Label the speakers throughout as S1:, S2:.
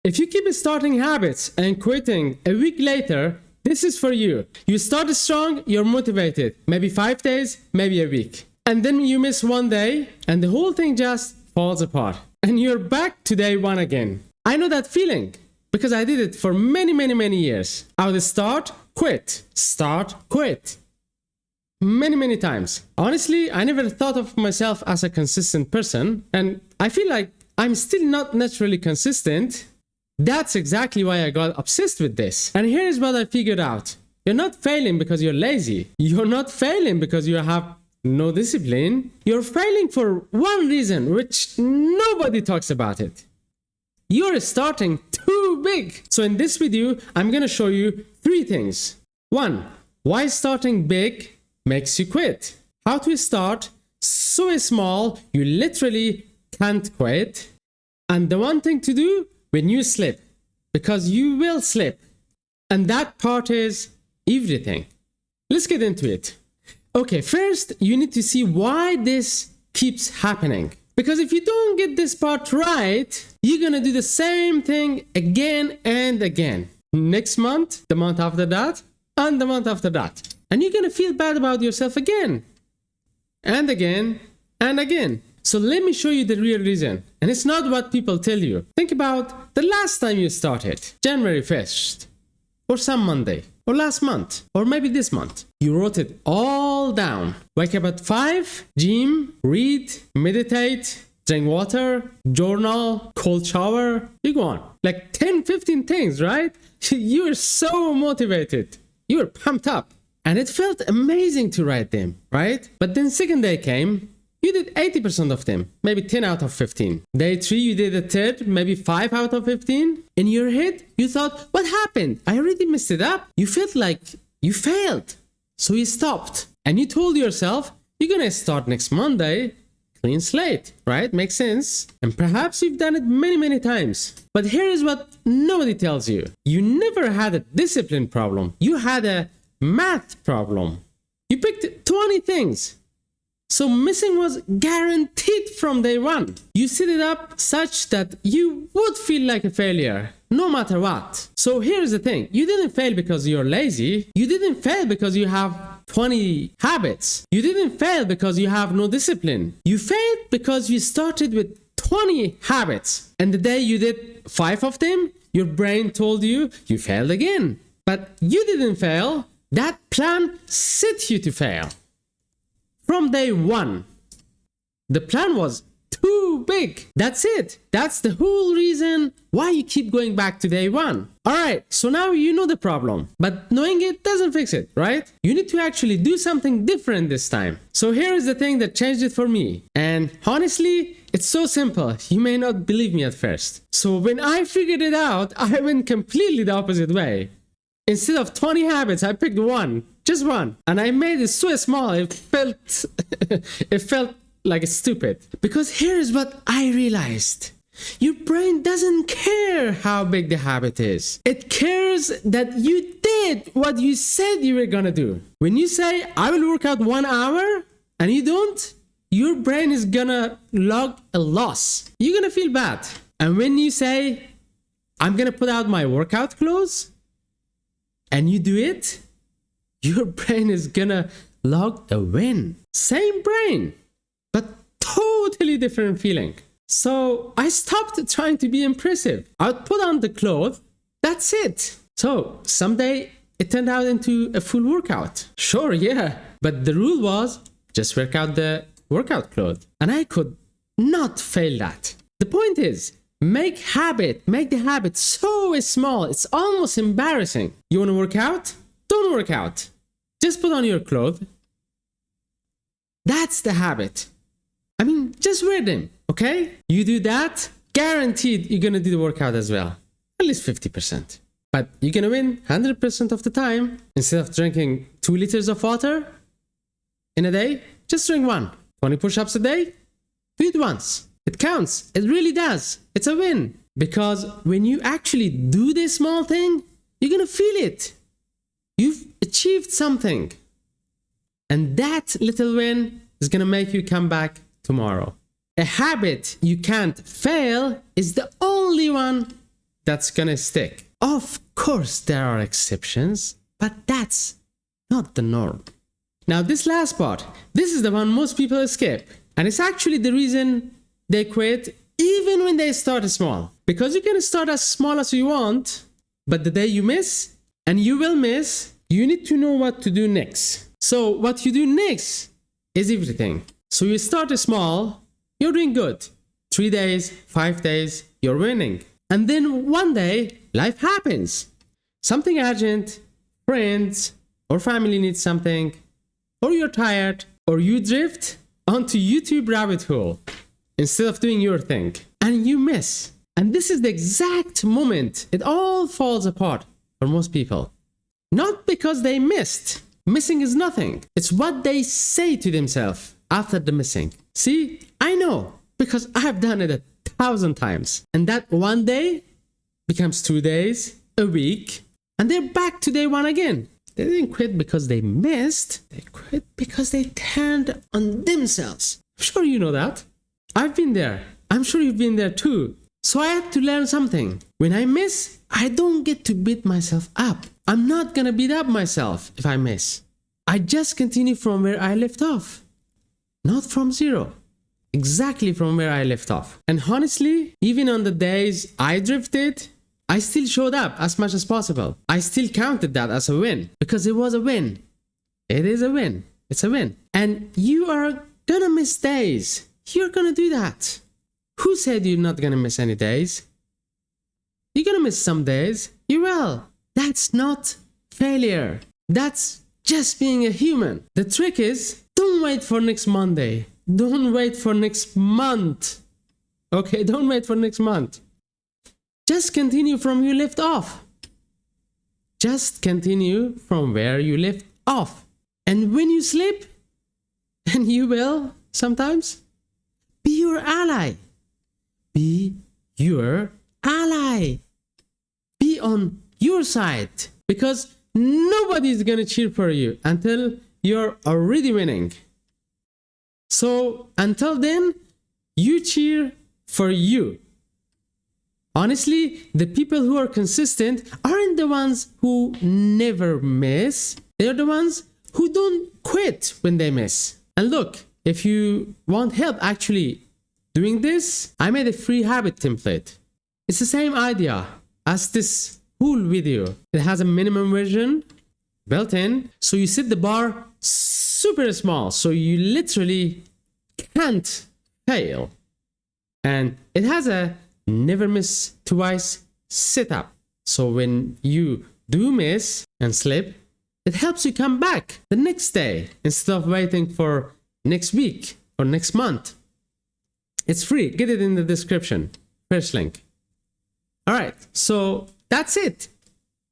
S1: If you keep starting habits and quitting a week later, this is for you. You start strong, you're motivated. Maybe 5 days, maybe a week. And then you miss one day and the whole thing just falls apart. And you're back to day one again. I know that feeling because I did it for many years. I would start, quit, many times. Honestly, I never thought of myself as a consistent person, and I feel like I'm still not naturally consistent. That's exactly why I got obsessed with this. And here's what I figured out. You're not failing because you're lazy. You're not failing because you have no discipline. You're failing for one reason, which nobody talks about it. You're starting too big. So in this video, I'm gonna show you 3 things. 1. Why starting big makes you quit. How to start so small you literally can't quit. And the one thing to do when you slip, because you will slip. And that part is everything. Let's get into it. Okay, first you need to see why this keeps happening. Because if you don't get this part right, you're gonna do the same thing again and again. Next month, the month after that, and the month after that. And you're gonna feel bad about yourself again. And again, and again. So let me show you the real reason. And it's not what people tell you. Think about the last time you started. January 1st. Or some Monday. Or last month. Or maybe this month. You wrote it all down. Wake up at 5. Gym. Read. Meditate. Drink water. Journal. Cold shower. You go on. Like 10-15 things, right? You were so motivated. You were pumped up. And it felt amazing to write them, right? But then second day came. You did 80% of them, maybe 10 out of 15. Day 3, you did a third, maybe 5 out of 15. In your head, you thought, what happened? I already messed it up. You felt like you failed. So you stopped. And you told yourself, you're gonna start next Monday, clean slate, right? Makes sense. And perhaps you've done it many times. But here is what nobody tells you. You never had a discipline problem. You had a math problem. You picked 20 things. So missing was guaranteed from day one. You set it up such that you would feel like a failure, no matter what. So here's the thing. You didn't fail because you're lazy. You didn't fail because you have 20 habits. You didn't fail because you have no discipline. You failed because you started with 20 habits. And the day you did 5 of them, your brain told you you failed again. But you didn't fail. That plan set you to fail. From day one, the plan was too big. That's it. That's the whole reason why you keep going back to day one. Alright, so now you know the problem. But knowing it doesn't fix it, right? You need to actually do something different this time. So here is the thing that changed it for me. And honestly, it's so simple. You may not believe me at first. So when I figured it out, I went completely the opposite way. Instead of 20 habits, I picked one. Just one. And I made it so small, it felt like stupid. Because here's what I realized. Your brain doesn't care how big the habit is. It cares that you did what you said you were gonna do. When you say, I will work out 1 hour, and you don't, your brain is gonna log a loss. You're gonna feel bad. And when you say, I'm gonna put out my workout clothes, and you do it, your brain is gonna log a win. Same brain, but totally different feeling. So I stopped trying to be impressive. I would put on the clothes, that's it. So someday it turned out into a full workout. Sure, yeah, but the rule was just work out the workout clothes. And I could not fail that. The point is, make the habit so small, it's almost embarrassing. You wanna work out? Don't work out. Just put on your clothes. That's the habit. I mean, just wear them, okay? You do that, guaranteed you're gonna do the workout as well. At least 50%. But you're gonna win 100% of the time. Instead of drinking 2 liters of water in a day, just drink 1. 20 push-ups a day, do it once. It counts. It really does. It's a win. Because when you actually do this small thing, you're gonna feel it. You've achieved something. And that little win is gonna make you come back tomorrow. A habit you can't fail is the only one that's gonna stick. Of course, there are exceptions, but that's not the norm. Now, this last part, this is the one most people escape. And it's actually the reason they quit even when they start small. Because you can start as small as you want, but the day you miss, and you will miss, you need to know what to do next. So what you do next is everything. So you start small, you're doing good. 3 days, 5 days, you're winning. And then one day, life happens. Something urgent, friends or family needs something, or you're tired, or you drift onto YouTube rabbit hole instead of doing your thing, and you miss. And this is the exact moment it all falls apart for most people. Not because they missed. Missing is nothing. It's what they say to themselves after the missing. See, I know, because I've done it 1,000 times. And that one day becomes 2 days, a week, and they're back to day one again. They didn't quit because they missed. They quit because they turned on themselves. I'm sure you know that. I've been there. I'm sure you've been there too. So I had to learn something. When I miss, I don't get to beat myself up. I'm not gonna beat up myself if I miss. I just continue from where I left off. Not from zero. Exactly from where I left off. And honestly, even on the days I drifted, I still showed up as much as possible. I still counted that as a win because it was a win. It is a win. It's a win. And you are gonna miss days. You're gonna do that. Who said you're not gonna miss any days? You're gonna miss some days. You will. That's not failure. That's just being a human. The trick is, don't wait for next Monday. Don't wait for next month. Okay, don't wait for next month. Just continue from you left off. Just continue from where you left off. And when you slip, and you will sometimes, be your ally. Be your ally. Be on your side. Because nobody's gonna cheer for you until you're already winning. So until then, you cheer for you. Honestly, the people who are consistent aren't the ones who never miss. They're the ones who don't quit when they miss. And look, if you want help actually doing this, I made a free habit template. It's the same idea as this whole video. It has a minimum version built in. So you set the bar super small. So you literally can't fail. And it has a never miss twice setup. So when you do miss and slip, it helps you come back the next day instead of waiting for next week or next month. It's free. Get it in the description. First link. All right. So that's it.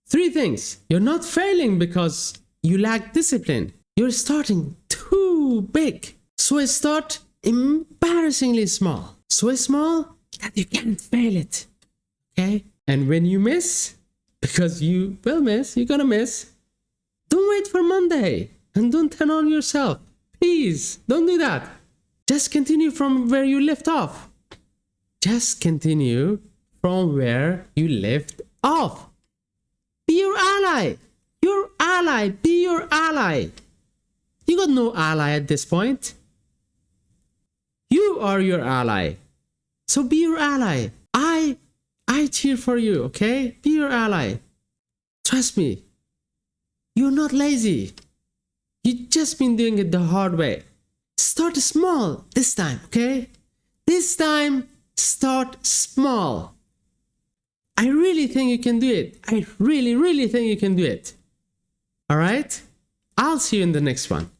S1: 3 things. You're not failing because you lack discipline. You're starting too big. So start embarrassingly small. So small that you can't fail it. Okay? And when you miss, because you will miss, you're gonna miss, don't wait for Monday and don't turn on yourself. Please, don't do that. Just continue from where you left off. Just continue from where you left off. Be your ally. Your ally. Be your ally. You got no ally at this point. You are your ally. So be your ally. I cheer for you, okay? Be your ally. Trust me. You're not lazy. You've just been doing it the hard way. Start small this time, okay? This time, start small. I really think you can do it. I really think you can do it. All right? I'll see you in the next one.